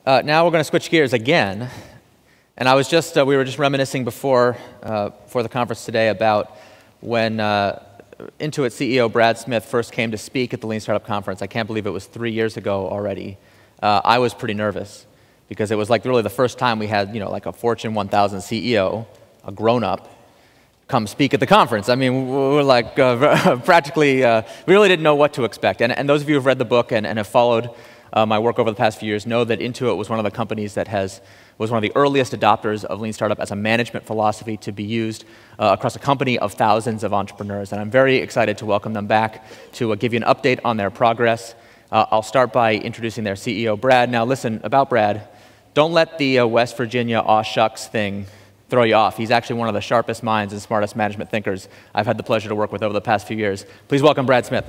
Now we're going to switch gears again. And I was just, we were just reminiscing before the conference today about when Intuit CEO Brad Smith first came to speak at the Lean Startup Conference. I can't believe it was 3 years ago already. I was pretty nervous because it was like really the first time we had, like a Fortune 1000 CEO, a grown-up, come speak at the conference. I mean, we're like practically, we really didn't know what to expect. And those of you who've read the book and have followed my work over the past few years know that Intuit was one of the companies that was one of the earliest adopters of Lean Startup as a management philosophy to be used across a company of thousands of entrepreneurs. And I'm very excited to welcome them back to give you an update on their progress. I'll start by introducing their CEO, Brad. Now listen, about Brad, don't let the West Virginia aw shucks thing throw you off. He's actually one of the sharpest minds and smartest management thinkers I've had the pleasure to work with over the past few years. Please welcome Brad Smith.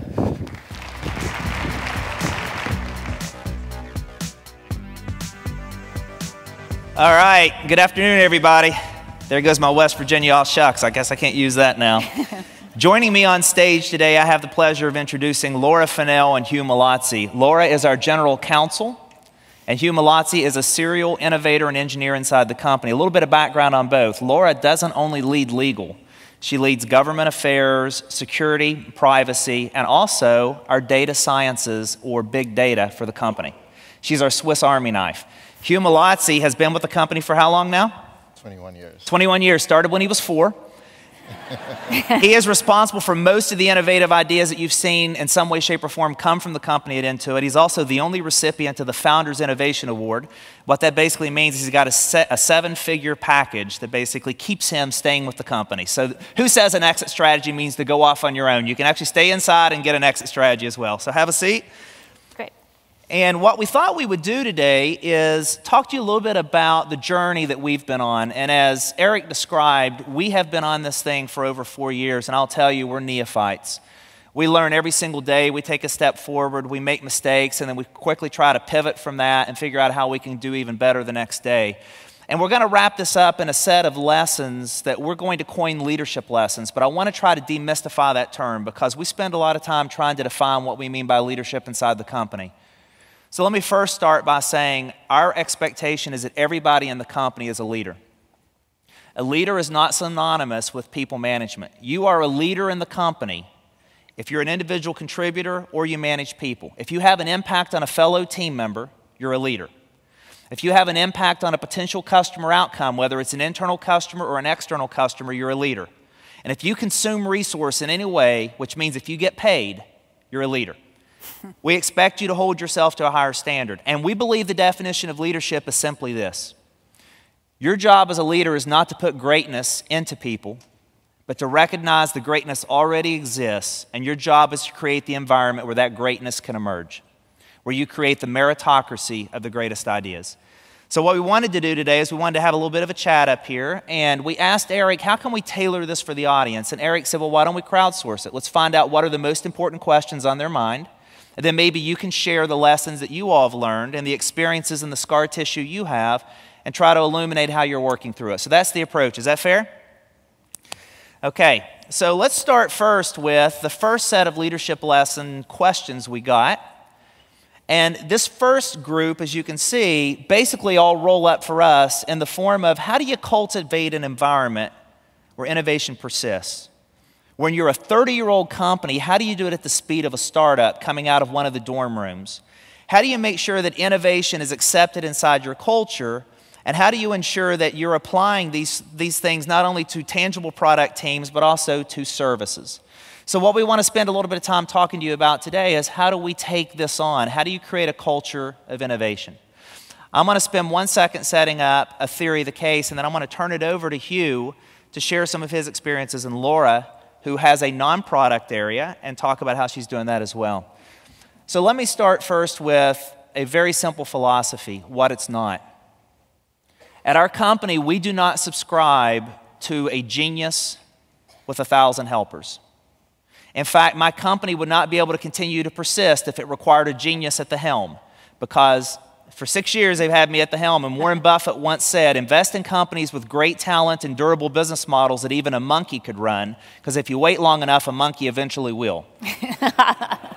All right, good afternoon, everybody. There goes my West Virginia aw shucks. I guess I can't use that now. Joining me on stage today, I have the pleasure of introducing Laura Fennell and Hugh Molotsi. Laura is our general counsel, and Hugh Molotsi is a serial innovator and engineer inside the company. A little bit of background on both. Laura doesn't only lead legal. She leads government affairs, security, privacy, and also our data sciences or big data for the company. She's our Swiss Army knife. Hugh Molotsi has been with the company for how long now? 21 years. 21 years. Started when he was 4. He is responsible for most of the innovative ideas that you've seen in some way, shape, or form come from the company at Intuit. He's also the only recipient of the Founders Innovation Award. What that basically means is he's got a 7-figure package that basically keeps him staying with the company. So who says an exit strategy means to go off on your own? You can actually stay inside and get an exit strategy as well. So have a seat. And what we thought we would do today is talk to you a little bit about the journey that we've been on. And as Eric described, we have been on this thing for over 4 years, and I'll tell you, we're neophytes. We learn every single day, we take a step forward, we make mistakes, and then we quickly try to pivot from that and figure out how we can do even better the next day. And we're going to wrap this up in a set of lessons that we're going to coin leadership lessons, but I want to try to demystify that term because we spend a lot of time trying to define what we mean by leadership inside the company. So let me first start by saying our expectation is that everybody in the company is a leader. A leader is not synonymous with people management. You are a leader in the company if you're an individual contributor or you manage people. If you have an impact on a fellow team member, you're a leader. If you have an impact on a potential customer outcome, whether it's an internal customer or an external customer, you're a leader. And if you consume resource in any way, which means if you get paid, you're a leader. We expect you to hold yourself to a higher standard. And we believe the definition of leadership is simply this. Your job as a leader is not to put greatness into people, but to recognize the greatness already exists, and your job is to create the environment where that greatness can emerge, where you create the meritocracy of the greatest ideas. So what we wanted to do today is we wanted to have a little bit of a chat up here, and we asked Eric, how can we tailor this for the audience? And Eric said, well, why don't we crowdsource it? Let's find out what are the most important questions on their mind. And then maybe you can share the lessons that you all have learned and the experiences and the scar tissue you have and try to illuminate how you're working through it. So that's the approach. Is that fair? Okay, so let's start first with the first set of leadership lesson questions we got. And this first group, as you can see, basically all roll up for us in the form of how do you cultivate an environment where innovation persists? When you're a 30-year-old company, how do you do it at the speed of a startup coming out of one of the dorm rooms? How do you make sure that innovation is accepted inside your culture? And how do you ensure that you're applying these things not only to tangible product teams, but also to services? So what we want to spend a little bit of time talking to you about today is how do we take this on? How do you create a culture of innovation? I'm going to spend 1 second setting up a theory of the case, and then I'm going to turn it over to Hugh to share some of his experiences, and Laura, who has a non-product area, and talk about how she's doing that as well. So let me start first with a very simple philosophy, what it's not. At our company, we do not subscribe to a genius with 1,000 helpers. In fact, my company would not be able to continue to persist if it required a genius at the helm, because for 6 years they've had me at the helm, and Warren Buffett once said, invest in companies with great talent and durable business models that even a monkey could run, because if you wait long enough, a monkey eventually will.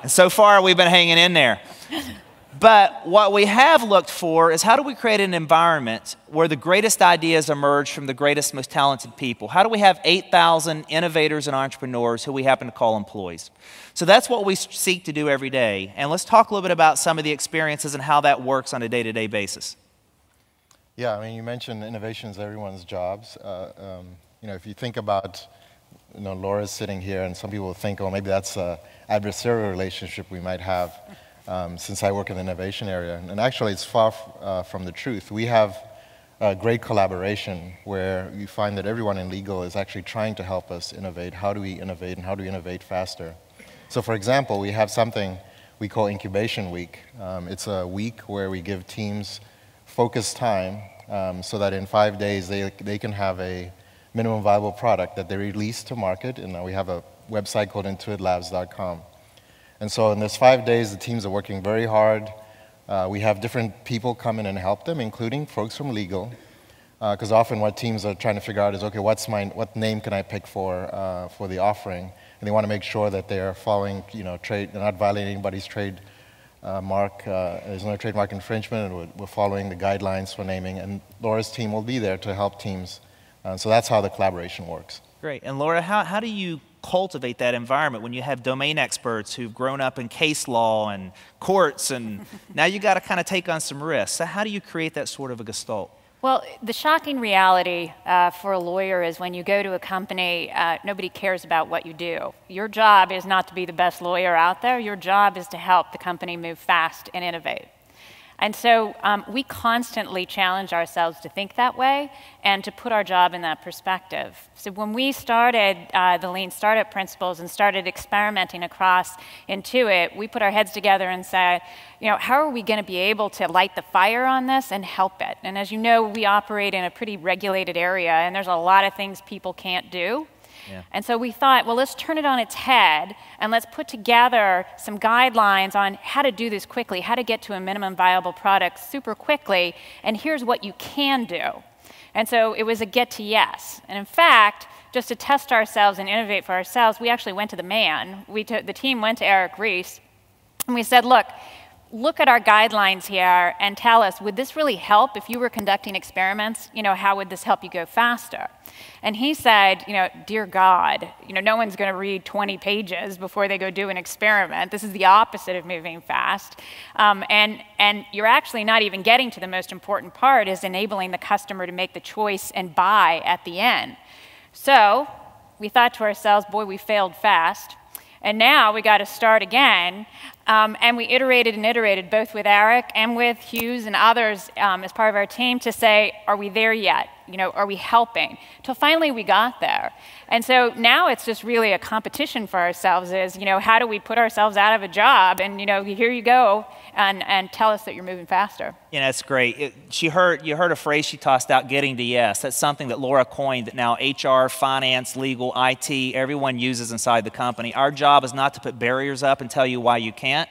And so far, we've been hanging in there. But what we have looked for is how do we create an environment where the greatest ideas emerge from the greatest, most talented people? How do we have 8,000 innovators and entrepreneurs who we happen to call employees? So that's what we seek to do every day. And let's talk a little bit about some of the experiences and how that works on a day-to-day basis. Yeah, I mean, you mentioned innovation is everyone's jobs. If you think about, Laura's sitting here, and some people will think, oh, maybe that's an adversarial relationship we might have. Since I work in the innovation area. And actually, it's far from the truth. We have great collaboration where you find that everyone in legal is actually trying to help us innovate. How do we innovate, and how do we innovate faster? So for example, we have something we call Incubation Week. It's a week where we give teams focused time so that in 5 days they can have a minimum viable product that they release to market. And we have a website called intuitlabs.com. And so in those 5 days, the teams are working very hard. We have different people come in and help them, including folks from legal. Because often what teams are trying to figure out is, okay, what name can I pick for the offering? And they want to make sure that they are following, they're not violating anybody's trade mark. There's no trademark infringement, and we're following the guidelines for naming. And Laura's team will be there to help teams. So that's how the collaboration works. Great. And Laura, how do you cultivate that environment when you have domain experts who've grown up in case law and courts, and now you got to kind of take on some risks? So how do you create that sort of a gestalt? Well, the shocking reality for a lawyer is when you go to a company, nobody cares about what you do. Your job is not to be the best lawyer out there. Your job is to help the company move fast and innovate. And so we constantly challenge ourselves to think that way and to put our job in that perspective. So when we started the Lean Startup Principles and started experimenting across Intuit, we put our heads together and said, how are we going to be able to light the fire on this and help it? And as you know, we operate in a pretty regulated area, and there's a lot of things people can't do. Yeah. And so we thought, well, let's turn it on its head and let's put together some guidelines on how to do this quickly, how to get to a minimum viable product super quickly, and here's what you can do. And so it was a get to yes. And in fact, just to test ourselves and innovate for ourselves, we actually went to the man. The team went to Eric Ries, and we said, look at our guidelines here and tell us, would this really help if you were conducting experiments? How would this help you go faster? And he said, dear God, no one's going to read 20 pages before they go do an experiment. This is the opposite of moving fast. And you're actually not even getting to the most important part, is enabling the customer to make the choice and buy at the end. So we thought to ourselves, boy, we failed fast. And now we got to start again. And we iterated and iterated, both with Eric and with Hughes and others as part of our team, to say, are we there yet? Are we helping? Till finally we got there. And so now it's just really a competition for ourselves is, how do we put ourselves out of a job? And, here you go and tell us that you're moving faster. That's great. You heard a phrase she tossed out, getting to yes. That's something that Laura coined that now HR, finance, legal, IT, everyone uses inside the company. Our job is not to put barriers up and tell you why you can't.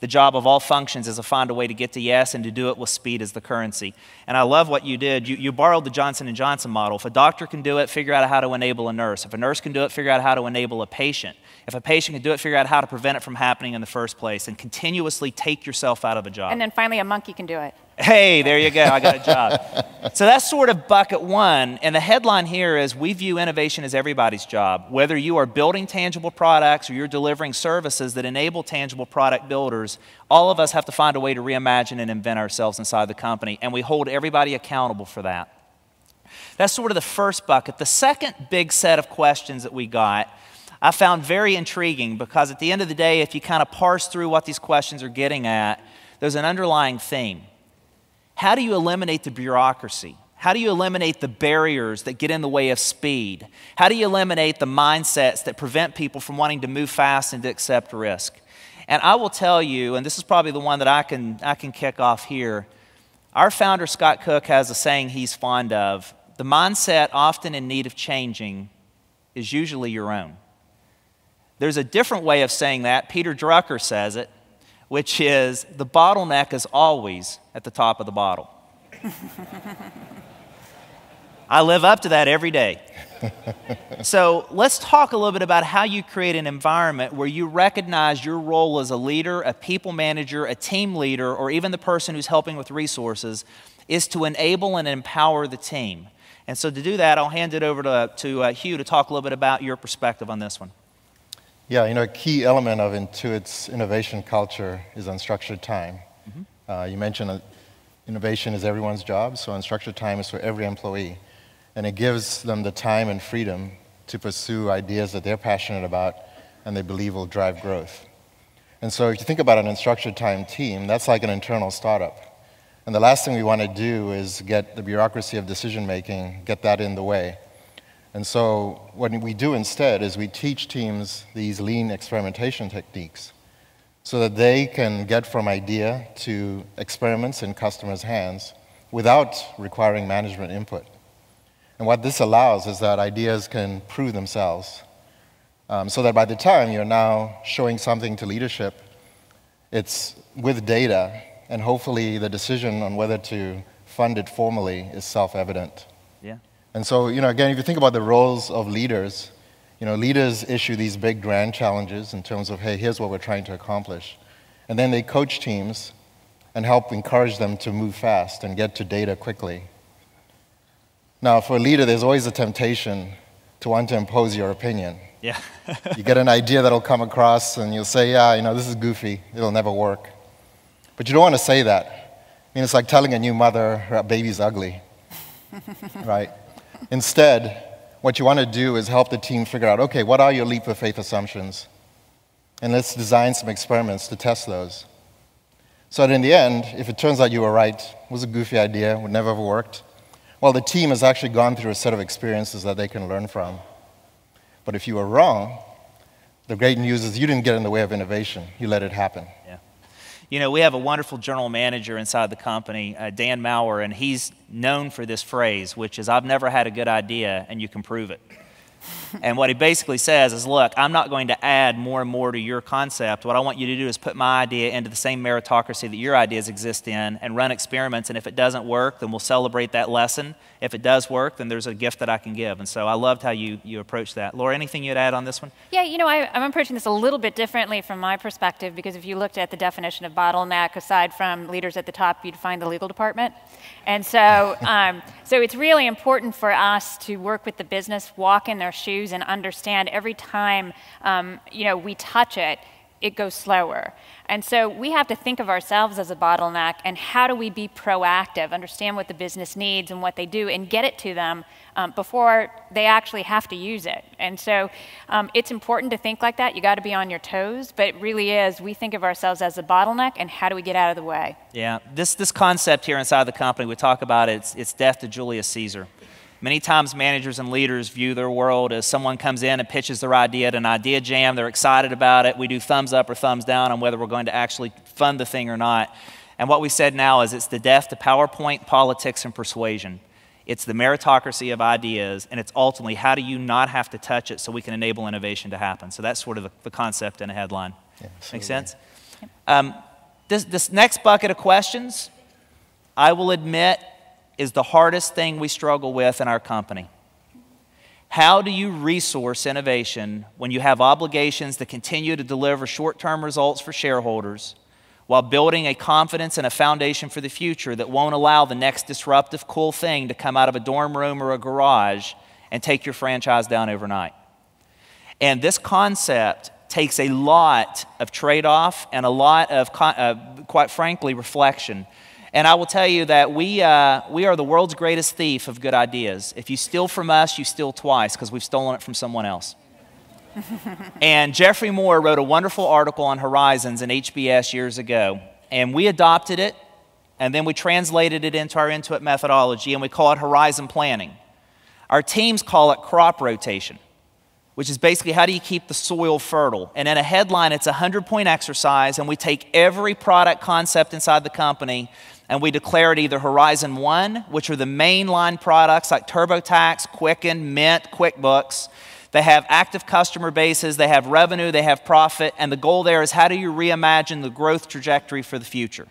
The job of all functions is to find a way to get to yes and to do it with speed as the currency. And I love what you did. You borrowed the Johnson & Johnson model. If a doctor can do it, figure out how to enable a nurse. If a nurse can do it, figure out how to enable a patient. If a patient can do it, figure out how to prevent it from happening in the first place, and continuously take yourself out of a job. And then finally a monkey can do it. Hey, there you go. I got a job. So that's sort of bucket one. And the headline here is, we view innovation as everybody's job. Whether you are building tangible products or you're delivering services that enable tangible product builders, all of us have to find a way to reimagine and invent ourselves inside the company. And we hold everybody accountable for that. That's sort of the first bucket. The second big set of questions that we got, I found very intriguing, because at the end of the day, if you kind of parse through what these questions are getting at, there's an underlying theme. How do you eliminate the bureaucracy? How do you eliminate the barriers that get in the way of speed? How do you eliminate the mindsets that prevent people from wanting to move fast and to accept risk? And I will tell you, and this is probably the one that I can kick off here, our founder, Scott Cook, has a saying he's fond of: the mindset often in need of changing is usually your own. There's a different way of saying that. Peter Drucker says it, which is, the bottleneck is always at the top of the bottle. I live up to that every day. So let's talk a little bit about how you create an environment where you recognize your role as a leader, a people manager, a team leader, or even the person who's helping with resources is to enable and empower the team. And so to do that, I'll hand it over to Hugh to talk a little bit about your perspective on this one. Yeah, a key element of Intuit's innovation culture is unstructured time. You mentioned innovation is everyone's job, so unstructured time is for every employee. And it gives them the time and freedom to pursue ideas that they're passionate about and they believe will drive growth. And so if you think about an unstructured time team, that's like an internal startup. And the last thing we want to do is get the bureaucracy of decision making, get that in the way. And so what we do instead is we teach teams these lean experimentation techniques so that they can get from idea to experiments in customers' hands without requiring management input. And what this allows is that ideas can prove themselves so that by the time you're now showing something to leadership, it's with data, and hopefully the decision on whether to fund it formally is self-evident. Yeah. And so, again, if you think about the roles of leaders, leaders issue these big grand challenges in terms of, hey, here's what we're trying to accomplish. And then they coach teams and help encourage them to move fast and get to data quickly. Now, for a leader, there's always a temptation to want to impose your opinion. Yeah. You get an idea that'll come across, and you'll say, yeah, this is goofy. It'll never work. But you don't want to say that. I mean, it's like telling a new mother her baby's ugly, right? Instead, what you want to do is help the team figure out, okay, what are your leap of faith assumptions? And let's design some experiments to test those. So that in the end, if it turns out you were right, it was a goofy idea, would never have worked, well, the team has actually gone through a set of experiences that they can learn from. But if you were wrong, the great news is you didn't get in the way of innovation. You let it happen. Yeah. We have a wonderful general manager inside the company, Dan Maurer, and he's known for this phrase, which is, I've never had a good idea, and you can prove it. And what he basically says is, look, I'm not going to add more and more to your concept. What I want you to do is put my idea into the same meritocracy that your ideas exist in and run experiments. And if it doesn't work, then we'll celebrate that lesson. If it does work, then there's a gift that I can give. And so I loved how you approach that. Laura, anything you'd add on this one? Yeah, I'm approaching this a little bit differently from my perspective, because if you looked at the definition of bottleneck, aside from leaders at the top, you'd find the legal department. And so, so it's really important for us to work with the business, walk in their shoes, and understand every time we touch it, it goes slower. And so we have to think of ourselves as a bottleneck, and how do we be proactive, understand what the business needs and what they do, and get it to them before they actually have to use it. And so it's important to think like that. You got to be on your toes, but it really is, we think of ourselves as a bottleneck, and how do we get out of the way? Yeah, this concept here inside the company, we talk about it's death to Julius Caesar. Many times managers and leaders view their world as someone comes in and pitches their idea at an idea jam. They're excited about it. We do thumbs up or thumbs down on whether we're going to actually fund the thing or not. And what we said now is it's the death to PowerPoint, politics, and persuasion. It's the meritocracy of ideas, and it's ultimately how do you not have to touch it so we can enable innovation to happen. So that's sort of the concept in a headline. Yeah, make sense? This next bucket of questions, I will admit, is the hardest thing we struggle with in our company. How do you resource innovation when you have obligations to continue to deliver short-term results for shareholders while building a confidence and a foundation for the future that won't allow the next disruptive cool thing to come out of a dorm room or a garage and take your franchise down overnight? And this concept takes a lot of trade-off and a lot of, quite frankly, reflection. And I will tell you that we are the world's greatest thief of good ideas. If you steal from us, you steal twice, because we've stolen it from someone else. And Jeffrey Moore wrote a wonderful article on Horizons in HBS years ago. And we adopted it, and then we translated it into our Intuit methodology, and we call it Horizon Planning. Our teams call it crop rotation, which is basically how do you keep the soil fertile. And in a headline, it's a 100-point exercise, and we take every product concept inside the company and we declare it either Horizon 1, which are the mainline products like TurboTax, Quicken, Mint, QuickBooks. They have active customer bases, they have revenue, they have profit, and the goal there is how do you reimagine the growth trajectory for the future.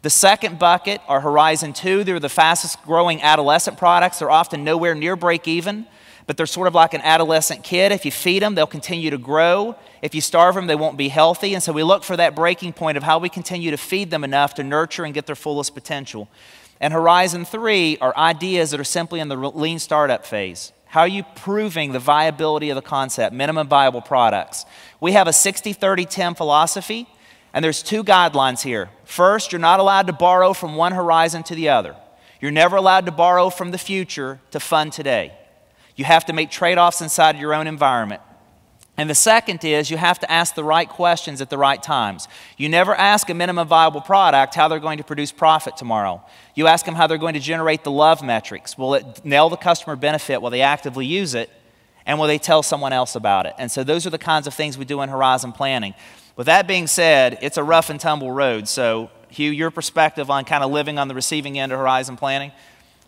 The second bucket are Horizon 2. They're the fastest growing adolescent products. They're often nowhere near break even, but they're sort of like an adolescent kid. If you feed them, they'll continue to grow. If you starve them, they won't be healthy. And so we look for that breaking point of how we continue to feed them enough to nurture and get their fullest potential. And Horizon 3 are ideas that are simply in the lean startup phase. How are you proving the viability of the concept, minimum viable products? We have a 60-30-10 philosophy, and there's two guidelines here. First, you're not allowed to borrow from one horizon to the other. You're never allowed to borrow from the future to fund today. You have to make trade-offs inside your own environment. And the second is you have to ask the right questions at the right times. You never ask a minimum viable product how they're going to produce profit tomorrow. You ask them how they're going to generate the love metrics. Will it nail the customer benefit? Will they actively use it? And will they tell someone else about it? And so those are the kinds of things we do in Horizon Planning. With that being said, it's a rough and tumble road. So Hugh, your perspective on kind of living on the receiving end of Horizon Planning?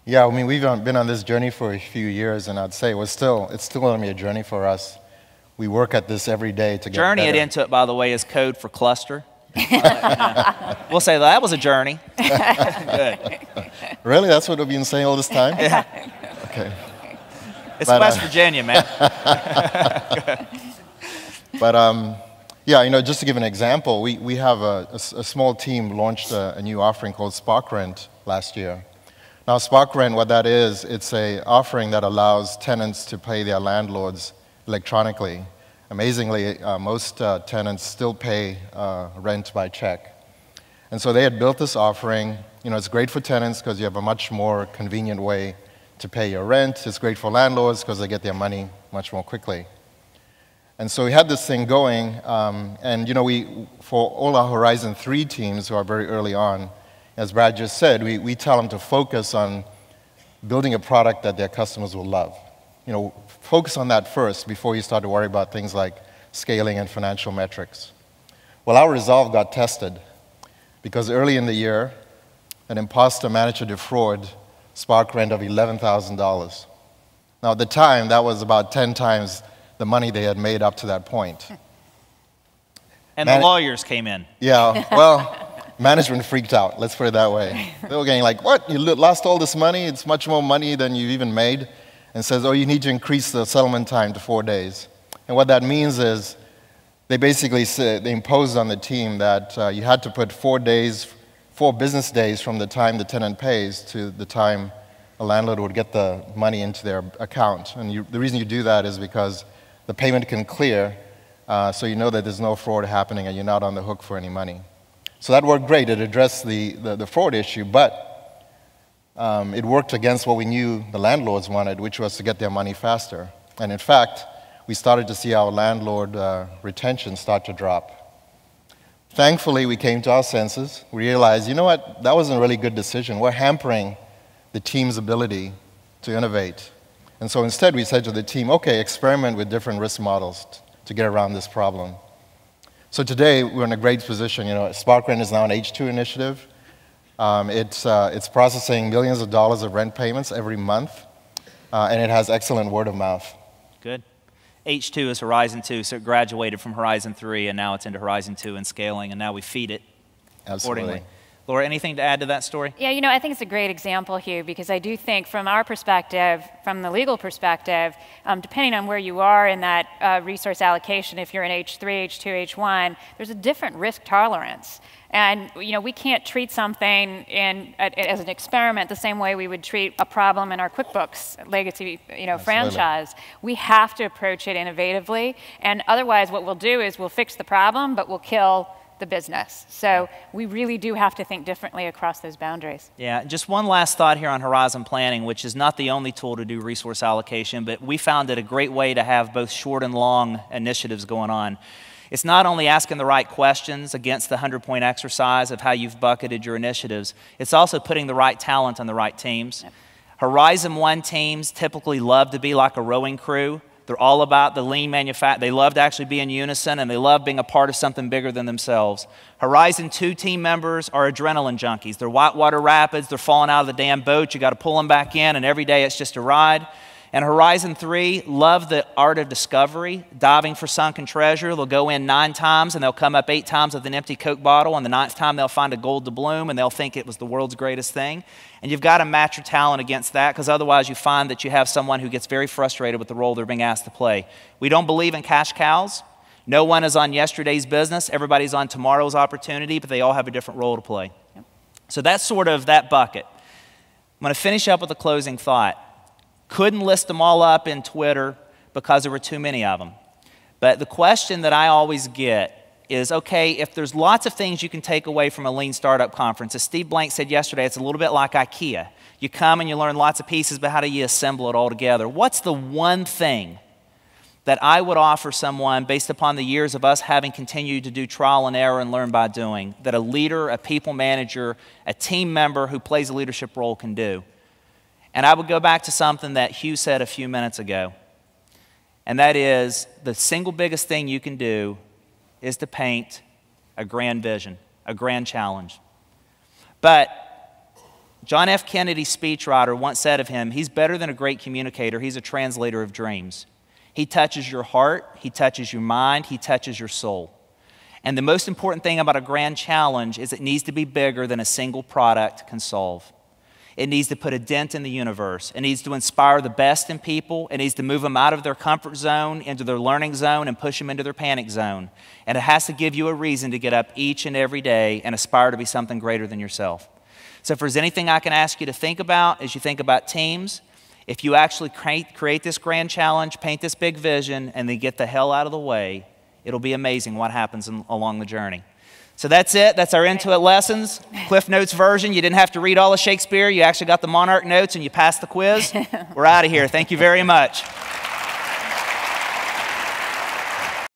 Yeah, I mean, we've been on this journey for a few years, and I'd say it's still going to be a journey for us. We work at this every day to get Journey better. at Intuit, by the way, is code for cluster. We'll say that was a journey. Good. Really? That's what we've been saying all this time? Yeah. Okay. It's West Virginia, man. But yeah, you know, just to give an example, we have a small team launched a new offering called Spark Rent last year. Now, Spark Rent, what that is, it's an offering that allows tenants to pay their landlords electronically. Amazingly, most tenants still pay rent by check. And so they had built this offering. You know, it's great for tenants because you have a much more convenient way to pay your rent. It's great for landlords because they get their money much more quickly. And so we had this thing going, and you know, for all our Horizon 3 teams who are very early on, as Brad just said, we tell them to focus on building a product that their customers will love. You know, focus on that first before you start to worry about things like scaling and financial metrics. Well, our resolve got tested because early in the year, an imposter managed to defraud Spark Rent of $11,000. Now, at the time, that was about 10 times the money they had made up to that point. And the lawyers came in. Yeah, well, management freaked out, let's put it that way. They were getting like, what, you lost all this money? It's much more money than you even made. And says, oh, you need to increase the settlement time to 4 days. And what that means is they basically they imposed on the team that you had to put 4 business days from the time the tenant pays to the time a landlord would get the money into their account. And the reason you do that is because the payment can clear, so you know that there's no fraud happening and you're not on the hook for any money. So that worked great. It addressed the fraud issue, but it worked against what we knew the landlords wanted, which was to get their money faster. And in fact, we started to see our landlord retention start to drop. Thankfully, we came to our senses. We realized, you know what, that wasn't a really good decision. We're hampering the team's ability to innovate. And so instead, we said to the team, okay, experiment with different risk models to get around this problem. So today, we're in a great position. You know, Spark Rent is now an H2 initiative. It's processing millions of dollars of rent payments every month, and it has excellent word of mouth. Good. H2 is Horizon 2, so it graduated from Horizon 3, and now it's into Horizon 2 and scaling, and now we feed it accordingly. Laura, anything to add to that story? Yeah, you know, I think it's a great example, Hugh, because I do think from our perspective, from the legal perspective, depending on where you are in that resource allocation, if you're in H3, H2, H1, there's a different risk tolerance. And you know, we can't treat something as an experiment the same way we would treat a problem in our QuickBooks legacy, franchise. We have to approach it innovatively, and otherwise, what we'll do is we'll fix the problem, but we'll kill the business. So we really do have to think differently across those boundaries. Yeah, just one last thought here on Horizon Planning, which is not the only tool to do resource allocation, but we found it a great way to have both short and long initiatives going on. It's not only asking the right questions against the 100-point exercise of how you've bucketed your initiatives, it's also putting the right talent on the right teams. Yep. Horizon 1 teams typically love to be like a rowing crew. They're all about the lean manufacturing. They love to actually be in unison, and they love being a part of something bigger than themselves. Horizon 2 team members are adrenaline junkies. They're whitewater rapids. They're falling out of the damn boat. You got to pull them back in, and every day it's just a ride. And Horizon 3, love the art of discovery, diving for sunken treasure. They'll go in 9 times and they'll come up 8 times with an empty Coke bottle. And the 9th time they'll find a gold doubloon and they'll think it was the world's greatest thing. And you've got to match your talent against that, because otherwise you find that you have someone who gets very frustrated with the role they're being asked to play. We don't believe in cash cows. No one is on yesterday's business. Everybody's on tomorrow's opportunity, but they all have a different role to play. Yep. So that's sort of that bucket. I'm going to finish up with a closing thought. Couldn't list them all up in Twitter because there were too many of them. But the question that I always get is, okay, if there's lots of things you can take away from a Lean Startup Conference, as Steve Blank said yesterday, it's a little bit like IKEA. You come and you learn lots of pieces, but how do you assemble it all together? What's the one thing that I would offer someone based upon the years of us having continued to do trial and error and learn by doing, that a leader, a people manager, a team member who plays a leadership role can do? And I would go back to something that Hugh said a few minutes ago, and that is the single biggest thing you can do is to paint a grand vision, a grand challenge. But John F. Kennedy, speechwriter, once said of him, he's better than a great communicator, he's a translator of dreams. He touches your heart, he touches your mind, he touches your soul. And the most important thing about a grand challenge is it needs to be bigger than a single product can solve. It needs to put a dent in the universe. It needs to inspire the best in people. It needs to move them out of their comfort zone into their learning zone and push them into their panic zone. And it has to give you a reason to get up each and every day and aspire to be something greater than yourself. So if there's anything I can ask you to think about as you think about teams, if you actually create this grand challenge, paint this big vision, and then get the hell out of the way, it'll be amazing what happens along the journey. So that's it. That's our Intuit lessons. Cliff Notes version. You didn't have to read all of Shakespeare. You actually got the Monarch notes and you passed the quiz. We're out of here. Thank you very much.